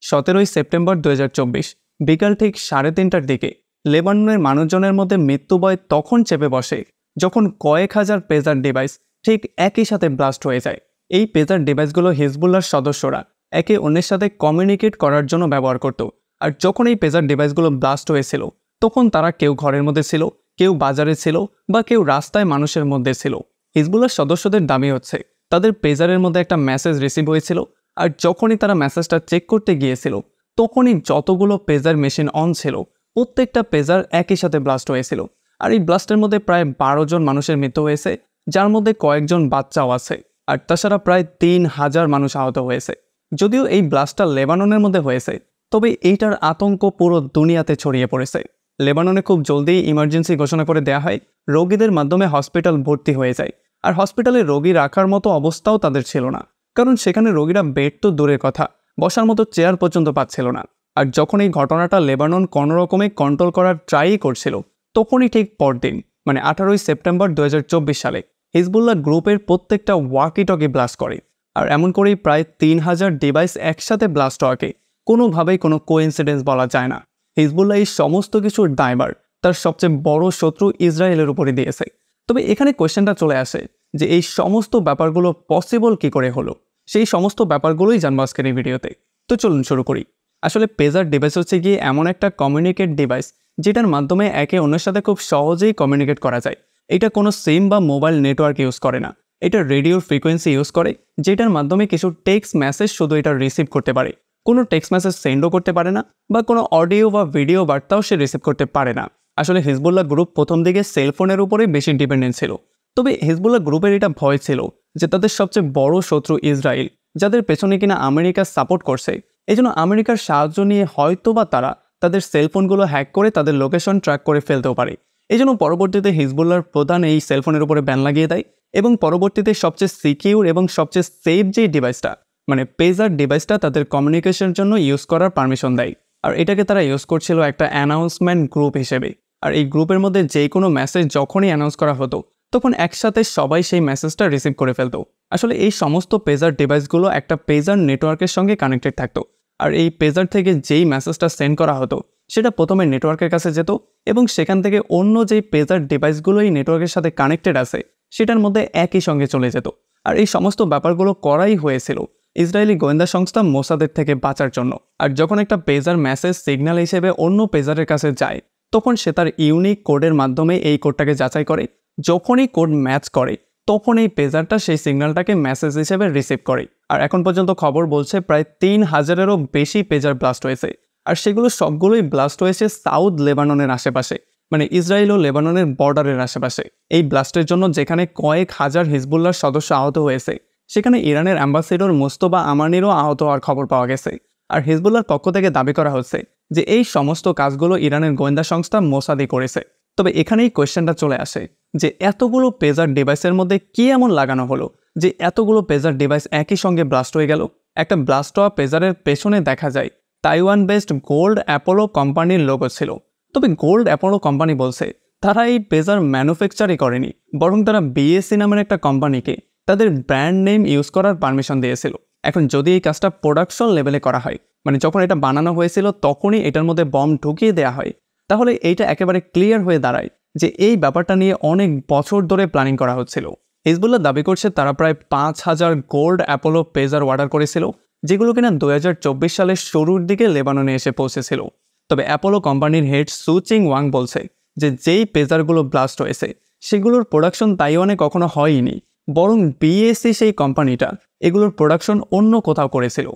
17 September 2024 বিকাল ঠিক 3:30টার দিকে লেবাননের মানুষজনের মধ্যে মৃত্যুভয় তখন চেপে বসে যখন কয়েক হাজার পেজার ডিভাইস ঠিক একই সাথে ব্লাস্ট হয়ে যায়। এই পেজার ডিভাইসগুলো হিজবুল্লাহর সদস্যরা একে অন্যের সাথে কমিউনিকেট করার জন্য ব্যবহার করত। আর যখন এই পেজার ডিভাইসগুলো ব্লাস্ট হয়েছিল তখন তারা কেউ ঘরের মধ্যে ছিল, কেউ বাজারে ছিল বা কেউ রাস্তায় মানুষের মধ্যে ছিল। হিজবুল্লাহর সদস্যদের দাবি হচ্ছে তাদের পেজারের মধ্যে একটা মেসেজ রিসিভ হয়েছিল, আর যখনই তারা মেসেজটা চেক করতে গিয়েছিল তখনই যতগুলো পেজার মেশিন অন ছিল প্রত্যেকটা পেজার একই সাথে ব্লাস্ট হয়েছিল। আর এই ব্লাস্টের মধ্যে প্রায় 12 জন মানুষের মৃত্যু হয়েছে, যার মধ্যে কয়েকজন বাচ্চাও আছে, আর তাছাড়া প্রায় 3000 মানুষ আহত হয়েছে। যদিও এই ব্লাস্টটা লেবাননের মধ্যে হয়েছে, তবে এইটার আতঙ্ক পুরো দুনিয়াতে ছড়িয়ে পড়েছে। লেবাননে খুব জলদি ইমার্জেন্সি ঘোষণা করে দেয়া হয়, রোগীদের মাধ্যমে হসপিটাল ভর্তি হয়ে যায়। আর হসপিটালে রোগী রাখার মতো অবস্থাও তাদের ছিল না, কারণ সেখানে রোগীরা বেড তো দূরের কথা, বসার মতো চেয়ার পর্যন্ত পাচ্ছিল না। আর যখন এই ঘটনাটা লেবানন কোনোরকমে কন্ট্রোল করার ট্রাই করছিল তখনই ঠিক পরদিন মানে 18 সেপ্টেম্বর 2024 সালে হিজবুল্লাহ গ্রুপের প্রত্যেকটা ওয়াকি টকি ব্লাস্ট করে। আর এমন করেই প্রায় 3000 ডিভাইস একসাথে ব্লাস্ট হওয়াকে কোনোভাবেই কোনো কোইন্সিডেন্স বলা যায় না। হিজবুল্লাহ এই সমস্ত কিছুর দায়ভার তার সবচেয়ে বড় শত্রু ইসরায়েলের উপরে দিয়েছে। তবে এখানে কোয়েশ্চেনটা চলে আসে যে এই সমস্ত ব্যাপারগুলো পসিবল কি করে হলো। সেই সমস্ত ব্যাপারগুলোই জানবো আজকের এই ভিডিওতে। তো চলুন শুরু করি। আসলে পেজার ডিভাইস হচ্ছে গিয়ে এমন একটা কমিউনিকেট ডিভাইস যেটার মাধ্যমে একে অন্যের সাথে খুব সহজেই কমিউনিকেট করা যায়। এটা কোনো সিম বা মোবাইল নেটওয়ার্ক ইউজ করে না, এটা রেডিওর ফ্রিকোয়েন্সি ইউজ করে, যেটার মাধ্যমে কিছু টেক্সট মেসেজ শুধু এটা রিসিভ করতে পারে, কোনো টেক্সট মেসেজ সেন্ডও করতে পারে না বা কোনো অডিও বা ভিডিও বার্তাও সে রিসিভ করতে পারে না। আসলে হিজবুল্লাহ গ্রুপ প্রথম দিকে সেলফোনের উপরেই বেশি ডিপেন্ডেন্ট ছিল। তবে হিজবুল্লাহ গ্রুপের এটা ভয় ছিল যে তাদের সবচেয়ে বড় শত্রু ইসরায়েল, যাদের পেছনে কিনা আমেরিকা সাপোর্ট করছে, এজন্য আমেরিকার সাহায্য নিয়ে হয়তোবা তারা তাদের সেলফোনগুলো হ্যাক করে তাদের লোকেশন ট্র্যাক করে ফেলতেও পারে। এজন্য পরবর্তীতে হিজবুল্লাহর প্রধান এই সেলফোনের উপরে ব্যান লাগিয়ে দেয় এবং পরবর্তীতে সবচেয়ে সিকিউর এবং সবচেয়ে সেফ যে ডিভাইসটা মানে পেজার ডিভাইসটা তাদের কমিউনিকেশনের জন্য ইউজ করার পারমিশন দেয়। আর এটাকে তারা ইউজ করছিল একটা অ্যানাউন্সমেন্ট গ্রুপ হিসেবে। আর এই গ্রুপের মধ্যে যে কোনো মেসেজ যখনই অ্যানাউন্স করা হতো তখন একসাথে সবাই সেই মেসেজটা রিসিভ করে ফেলতো। আসলে এই সমস্ত পেজার ডিভাইসগুলো একটা পেজার নেটওয়ার্কের সঙ্গে কানেক্টেড থাকতো। আর এই পেজার থেকে যেই মেসেজটা সেন্ড করা হতো সেটা প্রথমে নেটওয়ার্কের কাছে যেত এবং সেখান থেকে অন্য যেই পেজার ডিভাইসগুলো এই নেটওয়ার্কের সাথে কানেক্টেড আছে সেটার মধ্যে একই সঙ্গে চলে যেত। আর এই সমস্ত ব্যাপারগুলো করাই হয়েছিল ইসরায়েলি গোয়েন্দা সংস্থা মোসাদের থেকে বাঁচার জন্য। আর যখন একটা পেজার মেসেজ সিগন্যাল হিসেবে অন্য পেজারের কাছে যায় তখন সে তার ইউনিক কোডের মাধ্যমে এই কোডটাকে যাচাই করে। যখনই কোড ম্যাচ করে তখন এই পেজারটা সেই সিগন্যালটাকে মেসেজ হিসেবে রিসিভ করে। আর এখন পর্যন্ত খবর বলছে প্রায় 3000-এরও বেশি পেজার ব্লাস্ট হয়েছে। আর সেগুলো সবগুলোই ব্লাস্ট হয়েছে সাউথ লেবাননের আশেপাশে, মানে ইসরায়েল ও লেবাননের বর্ডারের আশেপাশে। এই ব্লাস্টের জন্য যেখানে কয়েক হাজার হিজবুল্লাহর সদস্য আহত হয়েছে সেখানে ইরানের অ্যাম্বাসেডর মোস্তফা আমানিরও আহত হওয়ার খবর পাওয়া গেছে। আর হিজবুল্লাহর পক্ষ থেকে দাবি করা হচ্ছে যে এই সমস্ত কাজগুলো ইরানের গোয়েন্দা সংস্থা মোসাদি করেছে। তবে এখানেই কোয়েশ্চেনটা চলে আসে যে এতগুলো পেজার ডিভাইসের মধ্যে কি এমন লাগানো হলো যে এতগুলো পেজার ডিভাইস একই সঙ্গে ব্লাস্ট হয়ে গেল। একটা ব্লাস্ট হওয়া পেজারের পেছনে দেখা যায় তাইওয়ান বেসড গোল্ড অ্যাপোলো কোম্পানির লোগো ছিল। তবে গোল্ড অ্যাপোলো কোম্পানি বলছে তারা এই পেজার ম্যানুফ্যাকচারই করেনি, বরং তারা বিএসসি নামের একটা কোম্পানিকে তাদের ব্র্যান্ড নেম ইউজ করার পারমিশন দিয়েছিল। এখন যদি এই কাজটা প্রোডাকশন লেভেলে করা হয়, মানে যখন এটা বানানো হয়েছিল তখনই এটার মধ্যে বম ঢুকিয়ে দেওয়া হয়, তাহলে এইটা একেবারে ক্লিয়ার হয়ে দাঁড়ায় যে এই ব্যাপারটা নিয়ে অনেক বছর ধরে প্ল্যানিং করা হচ্ছিল। হিজবুল্লাহ দাবি করছে তারা প্রায় 5000 গোল্ড অ্যাপোলো পেজার অর্ডার করেছিল, যেগুলো কিনা 2024 সালের শুরুর দিকে লেবাননে এসে পৌঁছেছিল। তবে অ্যাপোলো কোম্পানির হেড সু চিং ওয়াং বলছে যে যেই পেজারগুলো ব্লাস্ট হয়েছে সেগুলোর প্রোডাকশন তাইওয়ানে কখনো হয়নি, বরং বিএসসি সেই কোম্পানিটা এগুলোর প্রোডাকশন অন্য কোথাও করেছিল।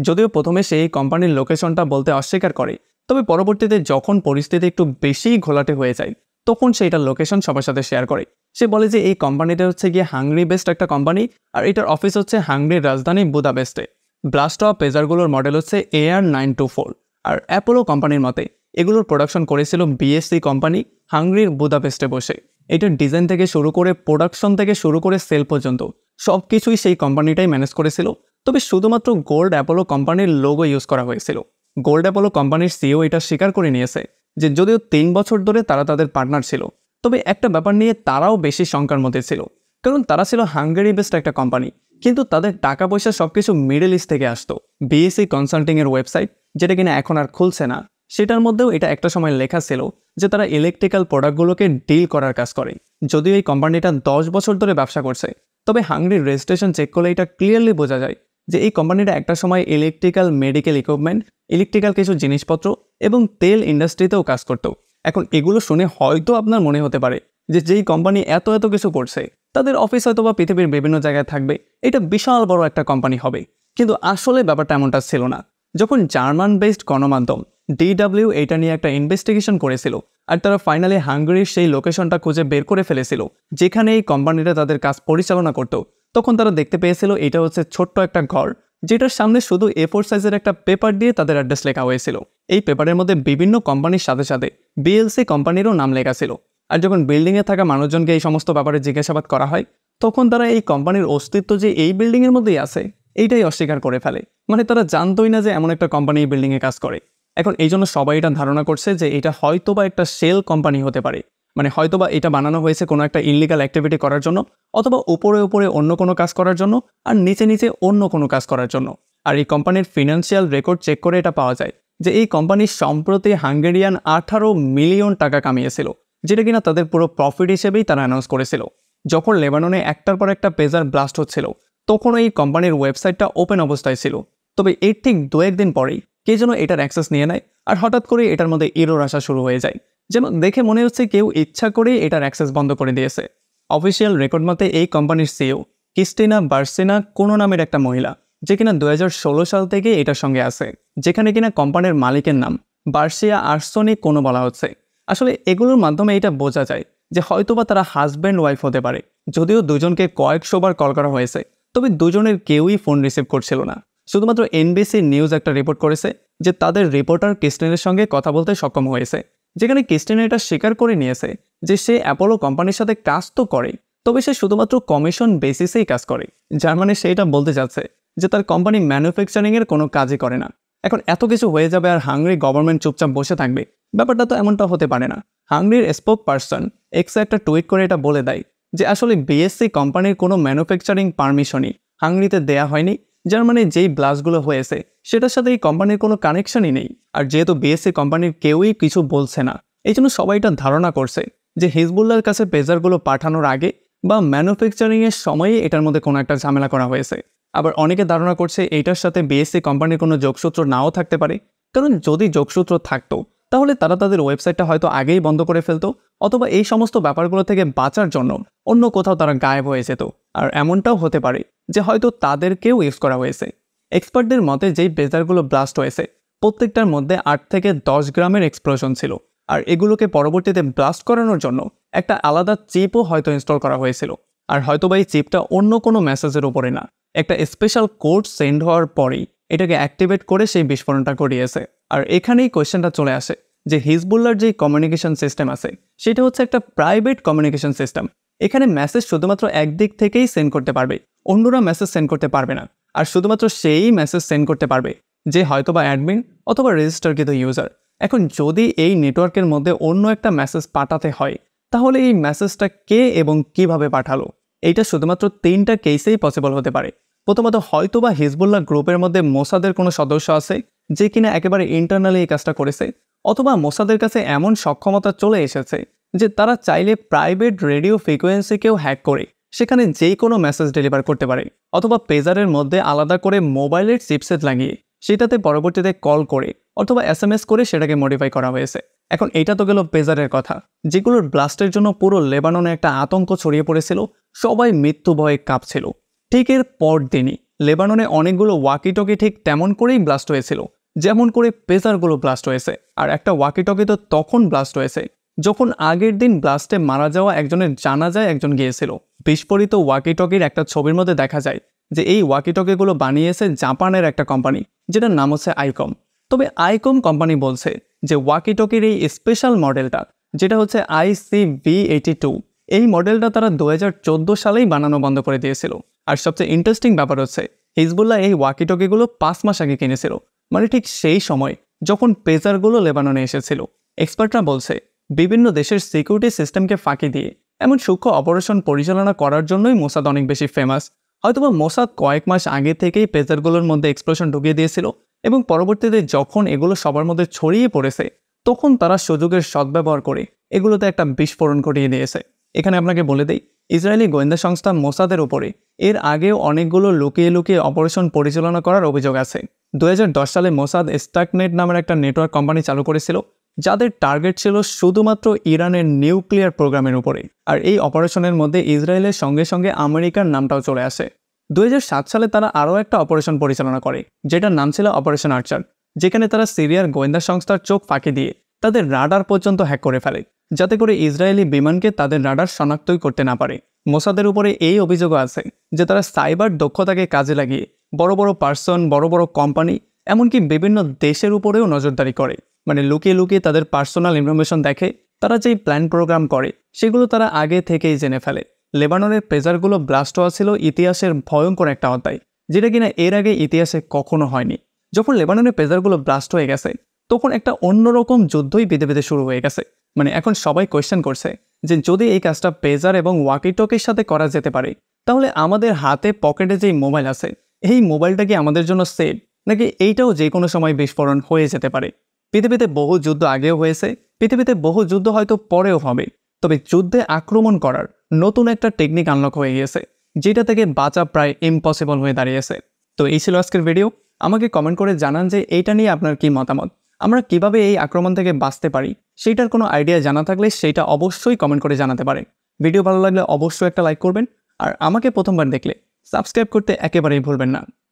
যদিও প্রথমে সেই কোম্পানির লোকেশনটা বলতে অস্বীকার করে, তবে পরবর্তীতে যখন পরিস্থিতি একটু বেশি ঘোলাটে হয়ে যায় তখন সেইটার লোকেশন সবার সাথে শেয়ার করে। সে বলে যে এই কোম্পানিটা হচ্ছে গিয়ে হাঙ্গরি বেস্ট একটা কোম্পানি, আর এটার অফিস হচ্ছে হাঙ্গরির রাজধানী বুদাপেস্টে। ব্লাস্ট হওয়া পেজারগুলোর মডেল হচ্ছে AR924। আর অ্যাপোলো কোম্পানির মতে এগুলোর প্রোডাকশন করেছিল বিএসসি কোম্পানি হাঙ্গরির বুদাপেস্টে বসে। এটার ডিজাইন থেকে শুরু করে প্রোডাকশন থেকে শুরু করে সেল পর্যন্ত সব কিছুই সেই কোম্পানিটাই ম্যানেজ করেছিল। তবে শুধুমাত্র গোল্ড অ্যাপোলো কোম্পানির লোগো ইউজ করা হয়েছিল। গোল্ড অ্যাপোলো কোম্পানির সিইও এটা স্বীকার করে নিয়েছে যে যদিও 3 বছর ধরে তারা তাদের পার্টনার ছিল, তবে একটা ব্যাপার নিয়ে তারাও বেশি শঙ্কার মধ্যে ছিল, কারণ তারা ছিল হাঙ্গেরি বেসড একটা কোম্পানি, কিন্তু তাদের টাকা পয়সা সবকিছু মিডল ইস্ট থেকে আসতো। বিএসসি কনসাল্টিং এর ওয়েবসাইট, যেটা কিনা এখন আর খুলছে না, সেটার মধ্যেও এটা একটা সময় লেখা ছিল যে তারা ইলেকট্রিক্যাল প্রোডাক্টগুলোকে ডিল করার কাজ করে। যদিও এই কোম্পানিটা 10 বছর ধরে ব্যবসা করছে, তবে হাঙ্গেরির রেজিস্ট্রেশন চেক করলে এটা ক্লিয়ারলি বোঝা যায় যে এই কোম্পানিটা একটা সময় ইলেকট্রিক্যাল মেডিকেল ইকুইপমেন্ট, ইলেকট্রিক্যাল কিছু জিনিসপত্র এবং তেল ইন্ডাস্ট্রিতেও কাজ করতো। এখন এগুলো শুনে হয়তো আপনার মনে হতে পারে যে যেই কোম্পানি এত এত কিছু করছে তাদের অফিস হয়তো বা পৃথিবীর বিভিন্ন জায়গায় থাকবে, এটা বিশাল বড় একটা কোম্পানি হবে। কিন্তু আসলে ব্যাপারটা এমনটা ছিল না। যখন জার্মান বেসড গণমাধ্যম DW এটা নিয়ে একটা ইনভেস্টিগেশন করেছিল, আর তারা ফাইনালি হাঙ্গেরির সেই লোকেশনটা খুঁজে বের করে ফেলেছিল যেখানে এই কোম্পানিটা তাদের কাজ পরিচালনা করত, তখন তারা দেখতে পেয়েছিল এটা হচ্ছে ছোট্ট একটা ঘর, যেটার সামনে শুধু A4 সাইজের একটা পেপার দিয়ে তাদের অ্যাড্রেস লেখা হয়েছিল। এই পেপারের মধ্যে বিভিন্ন কোম্পানির সাথে সাথে BLC কোম্পানিরও নাম লেখা ছিল। আর যখন বিল্ডিংয়ে থাকা মানুষজনকে এই সমস্ত ব্যাপারে জিজ্ঞাসাবাদ করা হয়, তখন তারা এই কোম্পানির অস্তিত্ব যে এই বিল্ডিংয়ের মধ্যেই আছে এইটাই অস্বীকার করে ফেলে। মানে তারা জানতোই না যে এমন একটা কোম্পানি এই বিল্ডিংয়ে কাজ করে। এখন এই জন্য সবাই এটা ধারণা করছে যে এটা হয়তোবা একটা শেল কোম্পানি হতে পারে, মানে হয়তোবা এটা বানানো হয়েছে কোনো একটা ইললিগাল অ্যাক্টিভিটি করার জন্য, অথবা উপরে উপরে অন্য কোনো কাজ করার জন্য, আর নিচে নিচে অন্য কোনো কাজ করার জন্য। আর এই কোম্পানির ফিনান্সিয়াল রেকর্ড চেক করে এটা পাওয়া যায় যে এই কোম্পানি সম্প্রতি হাঙ্গেরিয়ান 18 মিলিয়ন টাকা কামিয়েছিল, যেটা কিনা তাদের পুরো প্রফিট হিসেবেই তারা অ্যানাউন্স করেছিল। যখন লেবাননে একটার পর একটা পেজার ব্লাস্ট হচ্ছিল, তখন এই কোম্পানির ওয়েবসাইটটা ওপেন অবস্থায় ছিল। তবে এর ঠিক 2-1 দিন পরেই কে যেন এটার অ্যাক্সেস নিয়ে নেয়, আর হঠাৎ করে এটার মধ্যে এরর আসা শুরু হয়ে যায়, যেন দেখে মনে হচ্ছে কেউ ইচ্ছা করে এটার অ্যাক্সেস বন্ধ করে দিয়েছে। অফিসিয়াল রেকর্ড মতে এই কোম্পানির সিইও ক্রিস্টিনা বার্সিনা কোনো নামের একটা মহিলা, যে কিনা 2016 সাল থেকে এটার সঙ্গে আছে, যেখানে কিনা কোম্পানির মালিকের নাম বার্সিয়া আর্সনি কোনো বলা হচ্ছে। আসলে এগুলোর মাধ্যমে এটা বোঝা যায় যে হয়তোবা তারা হাজব্যান্ড ওয়াইফ হতে পারে। যদিও দুজনকে কয়েকশোবার কল করা হয়েছে, তবে দুজনের কেউই ফোন রিসিভ করছিল না। শুধুমাত্র NBC নিউজ একটা রিপোর্ট করেছে যে তাদের রিপোর্টার ক্রিস্টিনের সঙ্গে কথা বলতে সক্ষম হয়েছে, যেখানে ক্রিস্টিনা এটা স্বীকার করে নিয়েছে যে সে অ্যাপোলো কোম্পানির সাথে কাজ তো করে, তবে সে শুধুমাত্র কমিশন বেসিসেই কাজ করে। যার মানে সে এটা বলতে চাচ্ছে যে তার কোম্পানি ম্যানুফ্যাকচারিংয়ের কোনো কাজই করে না। এখন এত কিছু হয়ে যাবে আর হাঙ্গেরি গভর্নমেন্ট চুপচাপ বসে থাকবে, ব্যাপারটা তো এমনটা হতে পারে না। হাঙ্গেরির স্পোক পার্সন এক্সে একটা টুইট করে এটা বলে দেয় যে আসলে BSC কোম্পানির কোনো ম্যানুফ্যাকচারিং পারমিশনই হাঙ্গেরিতে দেয়া হয়নি, যার মানে যেই ব্লাস্টগুলো হয়েছে সেটার সাথে এই কোম্পানির কোনো কানেকশনই নেই। আর যেহেতু BSC কোম্পানির কেউই কিছু বলছে না, এই জন্য সবাই এটা ধারণা করছে যে হিজবুল্লাহর কাছে পেজারগুলো পাঠানোর আগে বা ম্যানুফ্যাকচারিংয়ের সময়ই এটার মধ্যে কোনো একটা ঝামেলা করা হয়েছে। আবার অনেকে ধারণা করছে এইটার সাথে BSC কোম্পানির কোনো যোগসূত্র নাও থাকতে পারে, কারণ যদি যোগসূত্র থাকতো তাহলে তারা তাদের ওয়েবসাইটটা হয়তো আগেই বন্ধ করে ফেলতো, অথবা এই সমস্ত ব্যাপারগুলো থেকে বাঁচার জন্য অন্য কোথাও তারা গায়েব হয়ে যেত। আর এমনটাও হতে পারে যে হয়তো তাদেরকেও ইউজ করা হয়েছে। এক্সপার্টদের মতে যেই পেজারগুলো ব্লাস্ট হয়েছে প্রত্যেকটার মধ্যে 8 থেকে 10 গ্রামের এক্সপ্লোশন ছিল, আর এগুলোকে পরবর্তীতে ব্লাস্ট করানোর জন্য একটা আলাদা চিপও হয়তো ইনস্টল করা হয়েছিল। আর হয়তোবা এই চিপটা অন্য কোনো মেসেজের উপরে না, একটা স্পেশাল কোড সেন্ড হওয়ার পরেই এটাকে অ্যাক্টিভেট করে সেই বিস্ফোরণটা ঘটিয়েছে। আর এখানেই কোয়েশ্চেনটা চলে আসে যে হিজবুল্লাহর যে কমিউনিকেশন সিস্টেম আছে সেটা হচ্ছে একটা প্রাইভেট কমিউনিকেশন সিস্টেম। এখানে মেসেজ শুধুমাত্র একদিক থেকেই সেন্ড করতে পারবে, অন্যরা মেসেজ সেন্ড করতে পারবে না। আর শুধুমাত্র সেই মেসেজ সেন্ড করতে পারবে যে হয়তোবা অ্যাডমিন অথবা রেজিস্টারকৃত ইউজার। এখন যদি এই নেটওয়ার্কের মধ্যে অন্য একটা মেসেজ পাঠাতে হয়, তাহলে এই মেসেজটা কে এবং কিভাবে পাঠালো, এইটা শুধুমাত্র 3টা কেসেই পসিবল হতে পারে। প্রথমত হয়তোবা হিজবুল্লাহ গ্রুপের মধ্যে মোসাদের কোনো সদস্য আছে যে কিনা একেবারে ইন্টারনালি এই কাজটা করেছে, অথবা মোসাদের কাছে এমন সক্ষমতা চলে এসেছে যে তারা চাইলে প্রাইভেট রেডিও ফ্রিকোয়েন্সিকেও হ্যাক করে সেখানে যে কোনো মেসেজ ডেলিভার করতে পারে, অথবা পেজারের মধ্যে আলাদা করে মোবাইলের চিপসেট লাগিয়ে সেটাতে পরবর্তীতে কল করে অথবা SMS করে সেটাকে মডিফাই করা হয়েছে। এখন এটা তো গেল পেজারের কথা, যেগুলোর ব্লাস্টের জন্য পুরো লেবাননে একটা আতঙ্ক ছড়িয়ে পড়েছিল, সবাই মৃত্যু ভয়ে কাঁপছিল। ঠিক এর পর দিনই লেবাননে অনেকগুলো ওয়াকিটকি ঠিক তেমন করেই ব্লাস্ট হয়েছিল যেমন করে পেজারগুলো ব্লাস্ট হয়েছে। আর একটা ওয়াকিটকি তো তখন ব্লাস্ট হয়েছে যখন আগের দিন ব্লাস্টে মারা যাওয়া একজনের জানাজায় একজন গিয়েছিল। বিস্ফোরিত ওয়াকিটকির একটা ছবির মধ্যে দেখা যায় যে এই ওয়াকিটকিগুলো বানিয়েছে জাপানের একটা কোম্পানি, যেটার নাম হচ্ছে আইকম। তবে আইকম কোম্পানি বলছে যে ওয়াকিটকির এই স্পেশাল মডেলটা, যেটা হচ্ছে ICV82, এই মডেলটা তারা 2014 সালেই বানানো বন্ধ করে দিয়েছিল। আর সবচেয়ে ইন্টারেস্টিং ব্যাপার হচ্ছে হিজবুল্লাহ এই ওয়াকিটকিগুলো 5 মাস আগে কিনেছিল, মানে ঠিক সেই সময় যখন পেজারগুলো লেবাননে এসেছিল। এক্সপার্টরা বলছে বিভিন্ন দেশের সিকিউরিটি সিস্টেমকে ফাঁকি দিয়ে এমন সূক্ষ্ম অপারেশন পরিচালনা করার জন্যই মোসাদ অনেক বেশি ফেমাস। হয়তোবা মোসাদ কয়েক মাস আগে থেকেই পেজারগুলোর মধ্যে এক্সপ্লোশন ঢুকিয়ে দিয়েছিল এবং পরবর্তীতে যখন এগুলো সবার মধ্যে ছড়িয়ে পড়েছে তখন তারা সুযোগের সদ্ব্যবহার করে এগুলোতে একটা বিস্ফোরণ ঘটিয়ে দিয়েছে। এখানে আপনাকে বলে দেই, ইসরায়েলি গোয়েন্দা সংস্থা মোসাদের উপরে এর আগেও অনেকগুলো লুকিয়ে লুকিয়ে অপারেশন পরিচালনা করার অভিযোগ আছে। 2010 সালে মোসাদ স্টাকনেট নামের একটা নেটওয়ার্ক কোম্পানি চালু করেছিল, যাদের টার্গেট ছিল শুধুমাত্র ইরানের নিউক্লিয়ার প্রোগ্রামের উপরে। আর এই অপারেশনের মধ্যে ইসরায়েলের সঙ্গে সঙ্গে আমেরিকার নামটাও চলে আসে। 2007 সালে তারা আরও একটা অপারেশন পরিচালনা করে, যেটার নাম ছিল অপারেশন আর্চার, যেখানে তারা সিরিয়ার গোয়েন্দা সংস্থার চোখ ফাঁকি দিয়ে তাদের রাডার পর্যন্ত হ্যাক করে ফেলে, যাতে করে ইসরায়েলি বিমানকে তাদের রাডার শনাক্তই করতে না পারে। মোসাদের উপরে এই অভিযোগও আছে যে তারা সাইবার দক্ষতাকে কাজে লাগিয়ে বড় বড় পার্সন, বড় বড় কোম্পানি, এমনকি বিভিন্ন দেশের উপরেও নজরদারি করে। মানে লুকিয়ে লুকিয়ে তাদের পার্সোনাল ইনফরমেশন দেখে, তারা যেই প্ল্যান প্রোগ্রাম করে সেগুলো তারা আগে থেকেই জেনে ফেলে। লেবাননের পেজারগুলো ব্লাস্ট হওয়া ছিল ইতিহাসের ভয়ঙ্কর একটা অধ্যায়, যেটা কিনা এর আগে ইতিহাসে কখনো হয়নি। যখন লেবাননের পেজারগুলো ব্লাস্ট হয়ে গেছে তখন একটা অন্যরকম যুদ্ধই বেঁধে বেঁধে শুরু হয়ে গেছে। মানে এখন সবাই কোয়েশ্চেন করছে যে যদি এই কাজটা পেজার এবং ওয়াকিটকির সাথে করা যেতে পারে, তাহলে আমাদের হাতে পকেটে যেই মোবাইল আছে এই মোবাইলটা কি আমাদের জন্য সেফ, নাকি এইটাও যে কোনো সময় বিস্ফোরণ হয়ে যেতে পারে? পৃথিবীতে বহু যুদ্ধ আগেও হয়েছে, পৃথিবীতে বহু যুদ্ধ হয়তো পরেও হবে, তবে যুদ্ধে আক্রমণ করার নতুন একটা টেকনিক আনলক হয়ে গিয়েছে, যেটা থেকে বাঁচা প্রায় ইম্পসিবল হয়ে দাঁড়িয়েছে। তো এই ছিল আজকের ভিডিও। আমাকে কমেন্ট করে জানান যে এইটা নিয়ে আপনার কি মতামত, আমরা কিভাবে এই আক্রমণ থেকে বাঁচতে পারি। সেইটার কোনো আইডিয়া জানা থাকলে সেইটা অবশ্যই কমেন্ট করে জানাতে পারেন। ভিডিও ভালো লাগলে অবশ্যই একটা লাইক করবেন, আর আমাকে প্রথমবার দেখলে সাবস্ক্রাইব করতে একেবারেই ভুলবেন না।